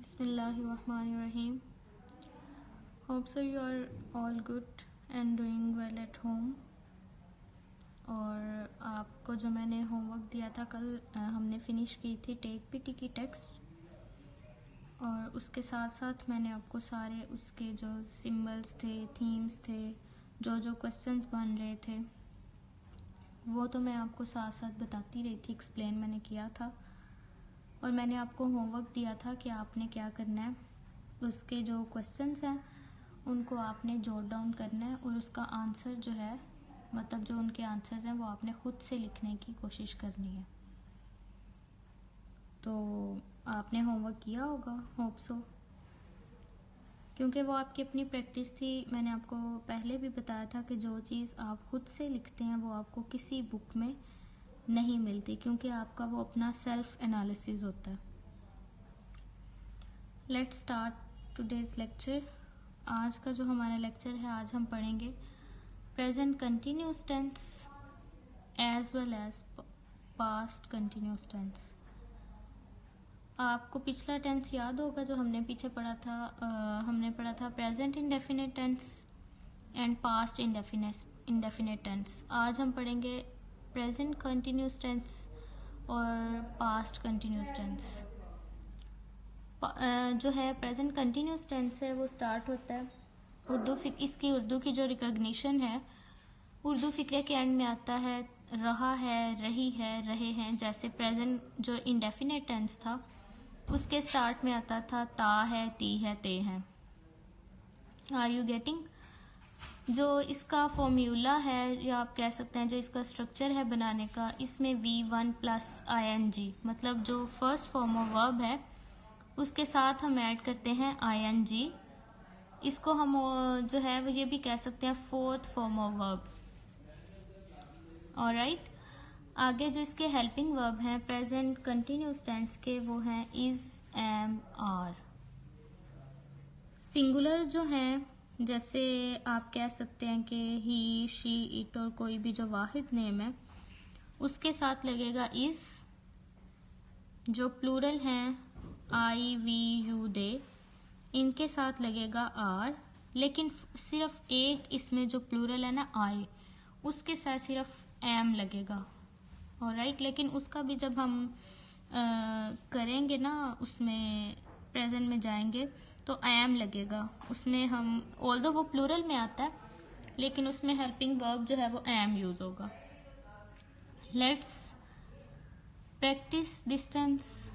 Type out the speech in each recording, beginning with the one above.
Bismillahirrahmanirrahim. Hope so you are all good and doing well at home. और आपको जो मैंने होमवर्क दिया था कल हमने फिनिश की थी टेक पीटी की टेक्स्ट, और उसके साथ साथ मैंने आपको सारे उसके जो सिंबल्स थे, थीम्स थे, जो क्वेश्चंस बन रहे थे वो तो मैं आपको साथ साथ बताती रही थी, एक्सप्लेन मैंने किया था। और मैंने आपको होमवर्क दिया था कि आपने क्या करना है, उसके जो क्वेश्चंस हैं उनको आपने जॉट डाउन करना है और उसका आंसर जो है, मतलब जो उनके आंसर्स हैं वो आपने खुद से लिखने की कोशिश करनी है। तो आपने होमवर्क किया होगा, होप सो, क्योंकि वो आपकी अपनी प्रैक्टिस थी। मैंने आपको पहले भी बताया था कि जो चीज़ आप खुद से लिखते हैं वो आपको किसी बुक में नहीं मिलती, क्योंकि आपका वो अपना सेल्फ एनालिसिस होता है। Let's start today's lecture. आज का जो हमारा लेक्चर है, आज हम पढ़ेंगे present continuous tense as well as past continuous tense. आपको पिछला टेंस याद होगा जो हमने पीछे पढ़ा था। हमने पढ़ा था present indefinite tense and past indefinite tense. आज हम पढ़ेंगे प्रेजेंट कंटिन्यूस टेंस और पास्ट कंटिन्यूस टेंस। जो है प्रेजेंट कंटिन्यूस टेंस है वो स्टार्ट होता है इसकी उर्दू की जो रिकॉग्निशन है, उर्दू फिक्रे के एंड में आता है रहा है, रही है, रहे हैं। जैसे प्रेजेंट जो इंडेफिनिट टेंस था उसके स्टार्ट में आता था ता है, ती है, ते हैं। Are you getting? जो इसका फॉर्मूला है या आप कह सकते हैं जो इसका स्ट्रक्चर है बनाने का, इसमें V1 प्लस ING, मतलब जो फर्स्ट फॉर्म ऑफ वर्ब है उसके साथ हम ऐड करते हैं ING। इसको हम जो है वो ये भी कह सकते हैं fourth form of verb. Alright, आगे जो इसके हेल्पिंग वर्ब हैं प्रेजेंट कंटिन्यूस टेंस के, वो हैं इज, एम, आर। सिंगुलर जो है, जैसे आप कह सकते हैं कि ही, शी, इट और कोई भी जो वाहिद नेम है उसके साथ लगेगा इज। जो प्लूरल हैं आई, वी, यू, दे, इनके साथ लगेगा आर। लेकिन सिर्फ एक इसमें जो प्लूरल है ना आई, उसके साथ सिर्फ एम लगेगा। ऑलराइट, लेकिन उसका भी जब हम करेंगे ना, उसमें प्रेजेंट में जाएंगे तो एम लगेगा उसमें। हम ऑल्दो वो प्लूरल में आता है लेकिन उसमें हेल्पिंग वर्ब जो है वो एम यूज होगा। Let's practise this tense.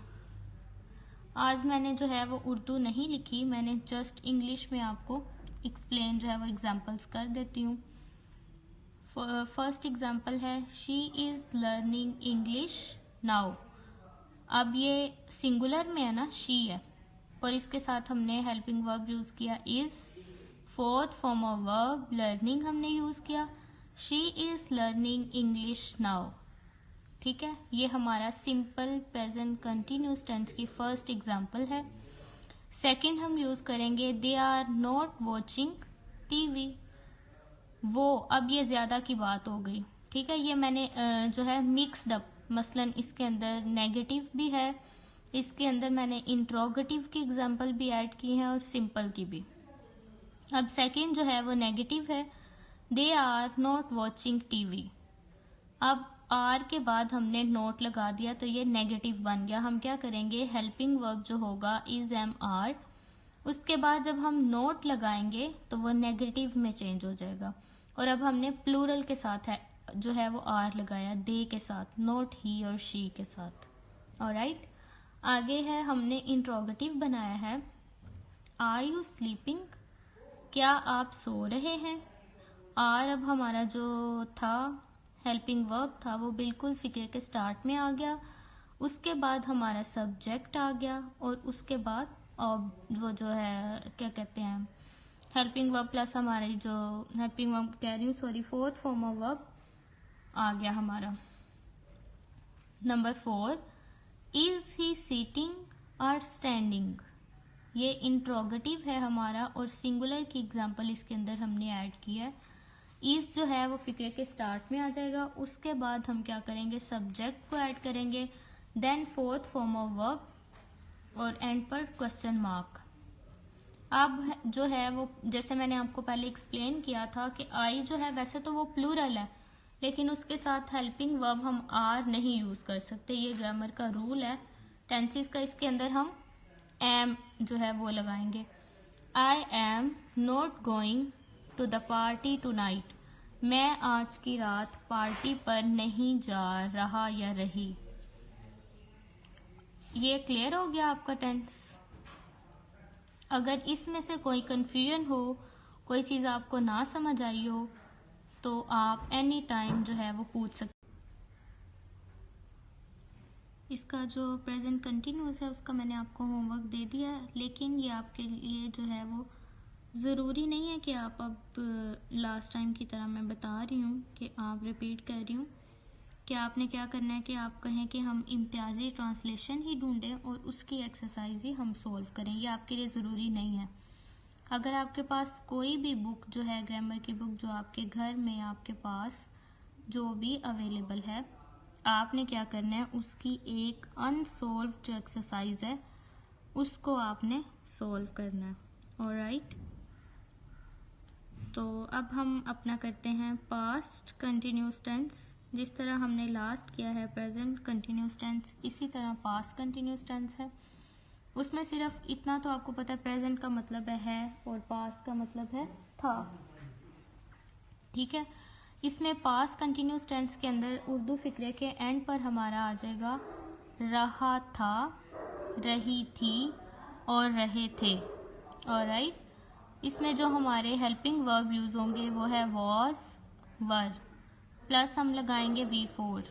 आज मैंने जो है वो उर्दू नहीं लिखी, मैंने जस्ट इंग्लिश में आपको एक्सप्लेन जो है वो एग्जांपल्स कर देती हूँ। फर्स्ट एग्जांपल है she is learning English now. अब ये सिंगुलर में है ना, शी है, और इसके साथ हमने हेल्पिंग वर्ब यूज किया is. Fourth form of verb learning हमने यूज किया, she is learning English now. ठीक है, ये हमारा सिंपल प्रेजेंट कंटिन्यूस टेंस की फर्स्ट एग्जांपल है। सेकंड हम यूज करेंगे they are not watching TV. वो, अब ये ज्यादा की बात हो गई। ठीक है, ये मैंने जो है मिक्सड अप, मसलन इसके अंदर नेगेटिव भी है, इसके अंदर मैंने इंट्रोगेटिव की एग्जांपल भी ऐड की है और सिंपल की भी। अब सेकंड जो है वो नेगेटिव है, they are not watching TV. अब आर के बाद हमने नोट लगा दिया तो ये नेगेटिव बन गया। हम क्या करेंगे, हेल्पिंग वर्ब जो होगा इज, एम, आर, उसके बाद जब हम नोट लगाएंगे तो वो नेगेटिव में चेंज हो जाएगा। और अब हमने प्लूरल के साथ है जो है वो आर लगाया, दे के साथ, नोट ही और शी के साथ। ऑलराइट, आगे है हमने इंट्रोगेटिव बनाया है आर यू स्लीपिंग, क्या आप सो रहे हैं। आर अब हमारा जो था हेल्पिंग वर्ब था वो बिल्कुल फिक्रे के स्टार्ट में आ गया, उसके बाद हमारा सब्जेक्ट आ गया और उसके बाद वो जो है क्या कहते हैं हेल्पिंग वर्ब प्लस हमारी जो हेल्पिंग वर्ब कह रही हूँ, sorry, fourth form of verb आ गया हमारा। नंबर 4, इज ही सीटिंग और स्टैंडिंग। ये इंट्रोगेटिव है हमारा और सिंगुलर की एग्जांपल इसके अंदर हमने ऐड किया है। इज जो है वो फिक्रे के स्टार्ट में आ जाएगा, उसके बाद हम क्या करेंगे, सब्जेक्ट को ऐड करेंगे, then fourth form of verb और एंड पर क्वेश्चन मार्क। अब जो है वो जैसे मैंने आपको पहले एक्सप्लेन किया था कि आई जो है वैसे तो वो प्लूरल है, लेकिन उसके साथ हेल्पिंग वर्ब हम आर नहीं यूज कर सकते, ये ग्रामर का रूल है टेंसेस का। इसके अंदर हम एम जो है वो लगाएंगे। I am not going to the party tonight, मैं आज की रात पार्टी पर नहीं जा रहा या रही। ये क्लियर हो गया आपका टेंस। अगर इसमें से कोई कंफ्यूजन हो, कोई चीज़ आपको ना समझ आई हो, तो आप एनी टाइम जो है वो पूछ सकते। इसका जो प्रेजेंट कंटिन्यूस है उसका मैंने आपको होमवर्क दे दिया है, लेकिन ये आपके लिए जो है वो ज़रूरी नहीं है कि आप अब लास्ट टाइम की तरह मैं बता रही हूँ कि आप रिपीट कर रही हूँ कि आपने क्या करना है कि आप कहें कि हम इम्तियाजी ट्रांसलेशन ही ढूंढें और उसकी एक्सरसाइज ही हम सोल्व करें। ये आपके लिए ज़रूरी नहीं है। अगर आपके पास कोई भी बुक जो है, ग्रामर की बुक जो आपके घर में आपके पास जो भी अवेलेबल है, आपने क्या करना है उसकी एक अनसॉल्व जो एक्सरसाइज है उसको आपने सॉल्व करना है। ऑलराइट, तो अब हम अपना करते हैं पास्ट कंटिन्यूस टेंस। जिस तरह हमने लास्ट किया है प्रेजेंट कंटिन्यूस टेंस, इसी तरह पास्ट कंटिन्यूस टेंस है। उसमें सिर्फ इतना तो आपको पता है, प्रेजेंट का मतलब है और पास्ट का मतलब है था। ठीक है, इसमें पास्ट कंटिन्यूस टेंस के अंदर उर्दू फिक्रे के एंड पर हमारा आ जाएगा रहा था, रही थी और रहे थे। ऑलराइट, इसमें जो हमारे हेल्पिंग वर्ब यूज होंगे वो है वॉज, वर, प्लस हम लगाएंगे V4।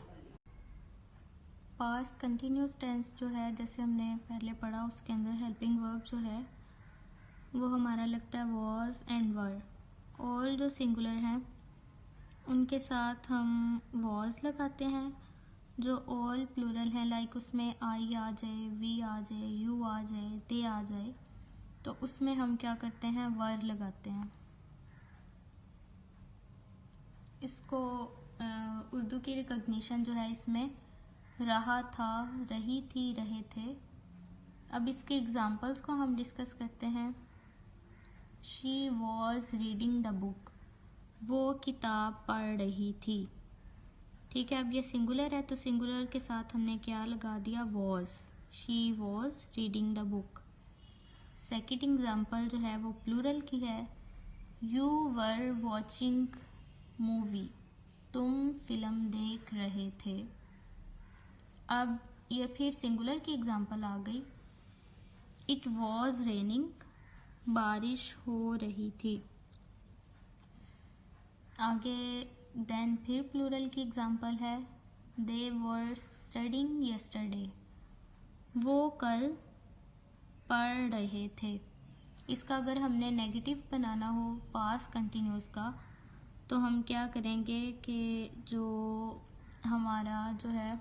पास्ट कंटिन्यूस टेंस जो है जैसे हमने पहले पढ़ा, उसके अंदर हेल्पिंग वर्ब जो है वो हमारा लगता है वॉज एंड वर। ऑल जो सिंगुलर हैं उनके साथ हम वॉज लगाते हैं, जो ऑल प्लूरल हैं लाइक उसमें आई आ जाए, वी आ जाए, यू आ जाए, दे आ जाए, तो उसमें हम क्या करते हैं वर लगाते हैं। इसको उर्दू की रिकॉग्निशन जो है इसमें रहा था, रही थी, रहे थे। अब इसके एग्जाम्पल्स को हम डिस्कस करते हैं। She was reading the book, वो किताब पढ़ रही थी। ठीक है, अब ये सिंगुलर है तो सिंगुलर के साथ हमने क्या लगा दिया was. She was reading the book. Second example जो है वो प्लूरल की है, यू वर वॉचिंग मूवी, तुम फिल्म देख रहे थे। अब ये फिर सिंगुलर की एग्जाम्पल आ गई, इट वॉज रेनिंग, बारिश हो रही थी। आगे देन फिर प्लूरल की एग्जाम्पल है, दे वर स्टडिंग यस्टरडे, वो कल पढ़ रहे थे। इसका अगर हमने नेगेटिव बनाना हो पास्ट कंटिन्यूस का, तो हम क्या करेंगे कि जो हमारा जो है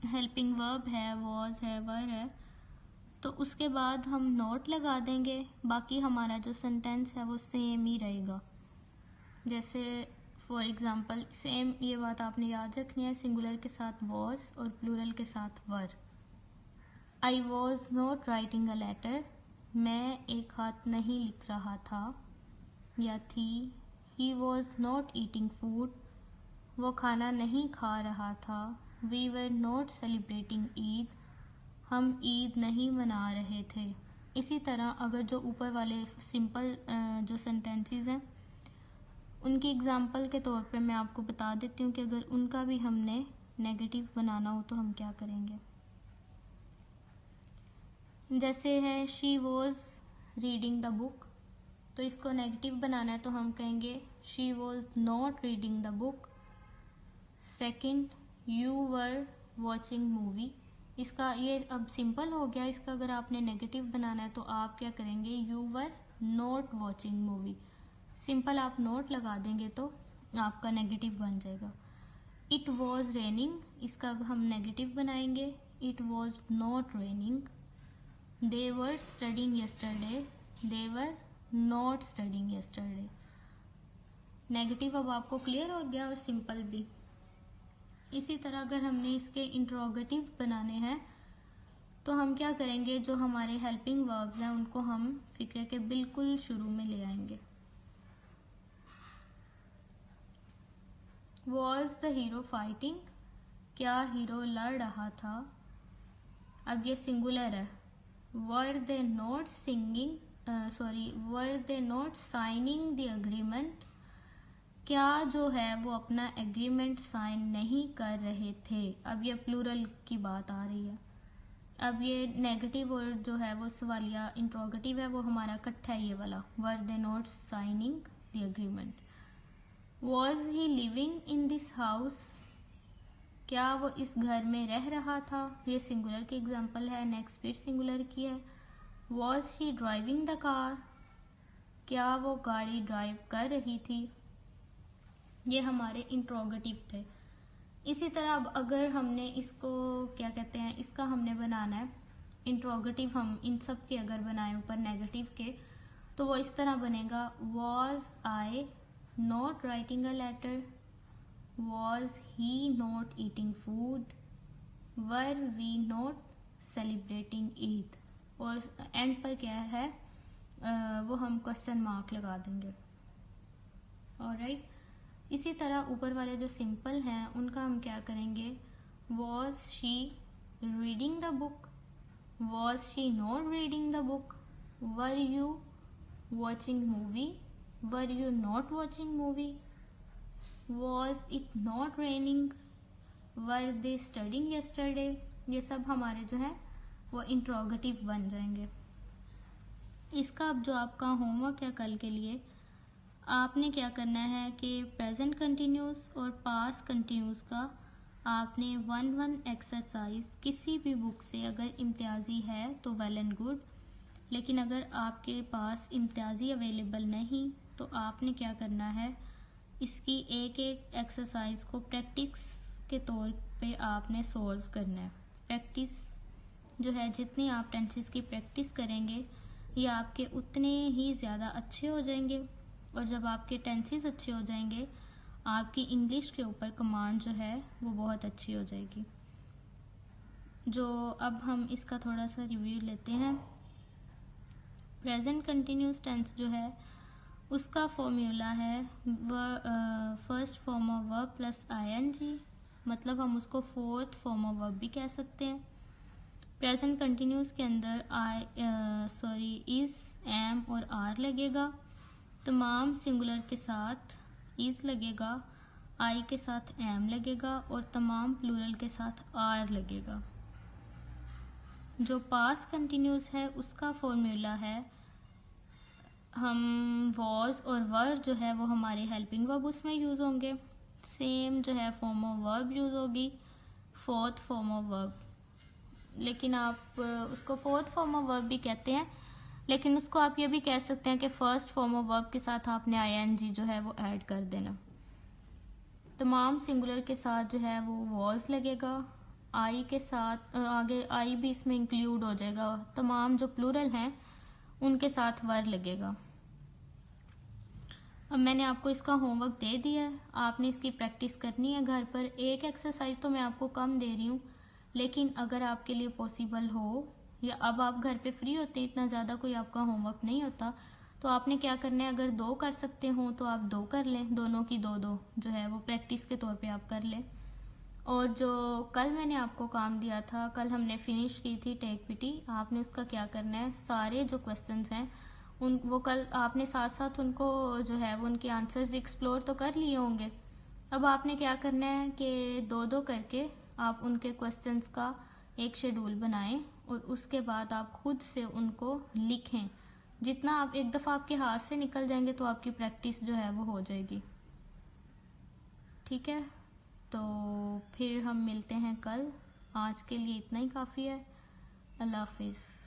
हेल्पिंग वर्ब है, वॉज है, वर है, तो उसके बाद हम नोट लगा देंगे, बाकी हमारा जो सेंटेंस है वो सेम ही रहेगा। जैसे फॉर एग्जांपल सेम ये बात आपने याद रखनी है, सिंगुलर के साथ वॉज और प्लूरल के साथ were. I was not writing a letter, मैं एक खत नहीं लिख रहा था या थी। He was not eating food, वो खाना नहीं खा रहा था। We were not celebrating Eid, हम ईद नहीं मना रहे थे। इसी तरह अगर जो ऊपर वाले सिंपल जो सेंटेंसेस हैं उनकी एग्जाम्पल के तौर पे मैं आपको बता देती हूँ कि अगर उनका भी हमने नेगेटिव बनाना हो तो हम क्या करेंगे। जैसे है she was reading the book, तो इसको नेगेटिव बनाना है तो हम कहेंगे she was not reading the book. Second, you were watching movie, इसका ये अब सिंपल हो गया, इसका अगर आपने नेगेटिव बनाना है तो आप क्या करेंगे, you were not watching movie. Simple आप नोट लगा देंगे तो आपका नेगेटिव बन जाएगा। इट वॉज रेनिंग, इसका हम नेगेटिव बनाएंगे, it was not raining. They were studying yesterday, they were not studying yesterday. Negative अब आपको क्लियर हो गया और सिंपल भी। इसी तरह अगर हमने इसके इंट्रोगेटिव बनाने हैं तो हम क्या करेंगे, जो हमारे हेल्पिंग वर्ब्स हैं उनको हम फिक्रे के बिल्कुल शुरू में ले आएंगे। वॉज द हीरो फाइटिंग, क्या हीरो लड़ रहा था। अब ये सिंगुलर है। Were they not were they not signing the agreement, क्या जो है वो अपना एग्रीमेंट साइन नहीं कर रहे थे। अब ये प्लूरल की बात आ रही है। अब ये नेगेटिव वर्ड जो है वो सवालिया इंट्रोगेटिव है, वो हमारा इकट्ठा है ये वाला, were they not signing the agreement. Was he living in this house, क्या वो इस घर में रह रहा था। ये सिंगुलर की एग्जांपल है, नेक्स्ट फिर सिंगुलर की है। Was she driving the car, क्या वो गाड़ी ड्राइव कर रही थी। ये हमारे इंट्रोगेटिव थे। इसी तरह अब अगर हमने इसको क्या कहते हैं, इसका हमने बनाना है इंट्रोगेटिव, हम इन सब के अगर बनाए ऊपर नेगेटिव के, तो वो इस तरह बनेगा, was I not writing a letter, was he not eating food, were we not celebrating Eid. और एंड पर क्या है, वो हम क्वेश्चन मार्क लगा देंगे। ऑलराइट, इसी तरह ऊपर वाले जो सिंपल हैं उनका हम क्या करेंगे, was she reading the book, was she not reading the book, were you watching movie, were you not watching movie, was it not raining, were they studying yesterday. ये सब हमारे जो है वो इंट्रोगेटिव बन जाएंगे। इसका अब जो आपका होमवर्क है कल के लिए, आपने क्या करना है कि प्रेजेंट कंटिन्यूस और पास्ट कंटिन्यूस का आपने 1-1 एक्सरसाइज किसी भी बुक से अगर इम्तियाजी है तो वेल एंड गुड, लेकिन अगर आपके पास इम्तियाजी अवेलेबल नहीं तो आपने क्या करना है, इसकी एक एक एक्सरसाइज को प्रैक्टिस के तौर पे आपने सॉल्व करना है। प्रैक्टिस जो है, जितनी आप टेंसेस की प्रैक्टिस करेंगे ये आपके उतने ही ज़्यादा अच्छे हो जाएंगे, और जब आपके टेंसेस अच्छे हो जाएंगे आपकी इंग्लिश के ऊपर कमांड जो है वो बहुत अच्छी हो जाएगी। जो अब हम इसका थोड़ा सा रिव्यू लेते हैं। प्रेजेंट कंटिन्यूस टेंस जो है उसका फॉर्मूला है first form of verb plus ING, मतलब हम उसको फोर्थ फॉर्म ऑफ वर्ब भी कह सकते हैं। प्रेजेंट कंटिन्यूस के अंदर इज, एम और आर लगेगा। तमाम सिंगुलर के साथ इज लगेगा, आई के साथ एम लगेगा और तमाम प्लूरल के साथ आर लगेगा। जो पास्ट कंटिन्यूस है उसका फॉर्मूला है, हम वॉज और वर जो है वो हमारे हेल्पिंग वर्ब उसमें यूज़ होंगे, सेम जो है फॉर्म ऑफ वर्ब यूज़ होगी, फोर्थ फॉर्म ऑफ वर्ब। लेकिन आप उसको फोर्थ फॉर्म ऑफ वर्ब भी कहते हैं, लेकिन उसको आप ये भी कह सकते हैं कि फर्स्ट फॉर्म ऑफ वर्ब के साथ आपने आईएनजी जो है वो ऐड कर देना। तमाम सिंगुलर के साथ जो है वो वॉज लगेगा, आई के साथ आगे आई भी इसमें इंक्लूड हो जाएगा, तमाम जो प्लूरल हैं उनके साथ वर लगेगा। अब मैंने आपको इसका होमवर्क दे दिया है, आपने इसकी प्रैक्टिस करनी है घर पर। एक एक्सरसाइज तो मैं आपको कम दे रही हूँ, लेकिन अगर आपके लिए पॉसिबल हो, या अब आप घर पे फ्री होते हैं, इतना ज़्यादा कोई आपका होमवर्क नहीं होता, तो आपने क्या करना है, अगर 2 कर सकते हो तो आप 2 कर लें, दोनों की 2-2 जो है वो प्रैक्टिस के तौर पे आप कर लें। और जो कल मैंने आपको काम दिया था, कल हमने फिनिश की थी टेक पीटी, आपने उसका क्या करना है, सारे जो क्वेश्चंस हैं उन वो कल आपने साथ साथ उनको जो है वो उनके आंसर्स एक्सप्लोर तो कर लिए होंगे। अब आपने क्या करना है कि 2-2 करके आप उनके क्वेश्चंस का एक शेड्यूल बनाएं और उसके बाद आप खुद से उनको लिखें। जितना आप एक दफ़ा आपके हाथ से निकल जाएंगे तो आपकी प्रैक्टिस जो है वो हो जाएगी। ठीक है, तो फिर हम मिलते हैं कल। आज के लिए इतना ही काफ़ी है। अल्लाह हाफिज़।